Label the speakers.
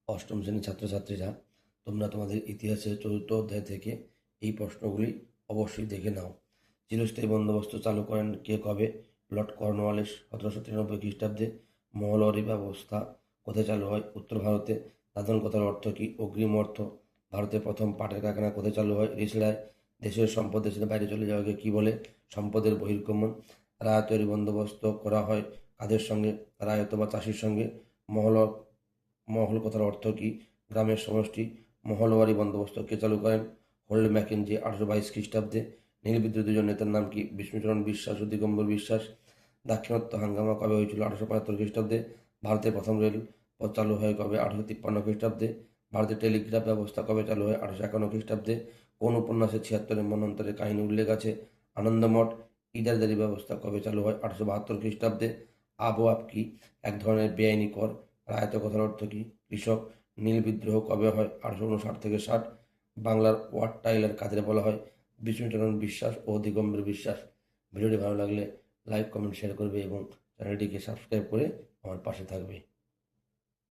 Speaker 1: অষ্টম শ্রেণীর ছাত্রছাত্রীরা, তোমরা তোমাদের ইতিহাসের চতুর্থ অধ্যায় থেকে এই প্রশ্নগুলি অবশ্যই দেখে নাও। চিরস্থায়ী বন্দোবস্ত চালু করেন কে, কবে? লর্ড কর্নওয়ালিস 1793 খ্রিস্টাব্দে। মহলওয়ারি ব্যবস্থা কোথায় চালু হয়? উত্তর ভারতে। দাদন কথার অর্থ কী? অগ্রিম অর্থ। ভারতের প্রথম পাটের কারখানা কোথায় চালু হয়? রিষড়ায়। দেশের সম্পদ দেশের বাইরে চলে যাওয়াকে কী বলে? সম্পদের বহির্গমন। রায়তরি বন্দোবস্ত করা হয় কাদের সঙ্গে? রায়ত বা চাষির সঙ্গে। মহল মহল কথার অর্থ কী? গ্রামের সমষ্টি। মহলওয়ারি বন্দোবস্ত কে চালু করেন? হল্ড ম্যাকেনজি 1822 খ্রিস্টাব্দে। নীল বিদ্রোহী দুজন নেতার নাম কি? বিষ্ণুচরণ বিশ্বাস ও দিগম্বর বিশ্বাস। দাক্ষিণাত্য হাঙ্গামা কবে হয়েছিল? 1875 খ্রিস্টাব্দে। ভারতের প্রথম রেল পথ চালু হয় কবে? 1853 খ্রিস্টাব্দে। ভারতের টেলিগ্রাফ ব্যবস্থা কবে চালু হয়? 1851 খ্রিস্টাব্দে। কোন উপন্যাসে 76 মন্বন্তরের কাহিনী উল্লেখ আছে? আনন্দমঠ। ইজারাদারি ব্যবস্থা কবে চালু হয়? 1872 খ্রিস্টাব্দে। আবওয়াব কি? এক ধরনের বেআইনি কর। রায়ত কথার অর্থ কী? কৃষক। নীল বিদ্রোহ কবে হয়? 1859 থেকে 60। বাংলার ওয়ার্ড টাইলার কাদের বলা হয়? বিষ্ণুচরণ বিশ্বাস ও দিগম্বর বিশ্বাস। ভিডিওটি ভালো লাগলে লাইক, কমেন্ট, শেয়ার করবে এবং চ্যানেলটিকে সাবস্ক্রাইব করে আমার পাশে থাকবে।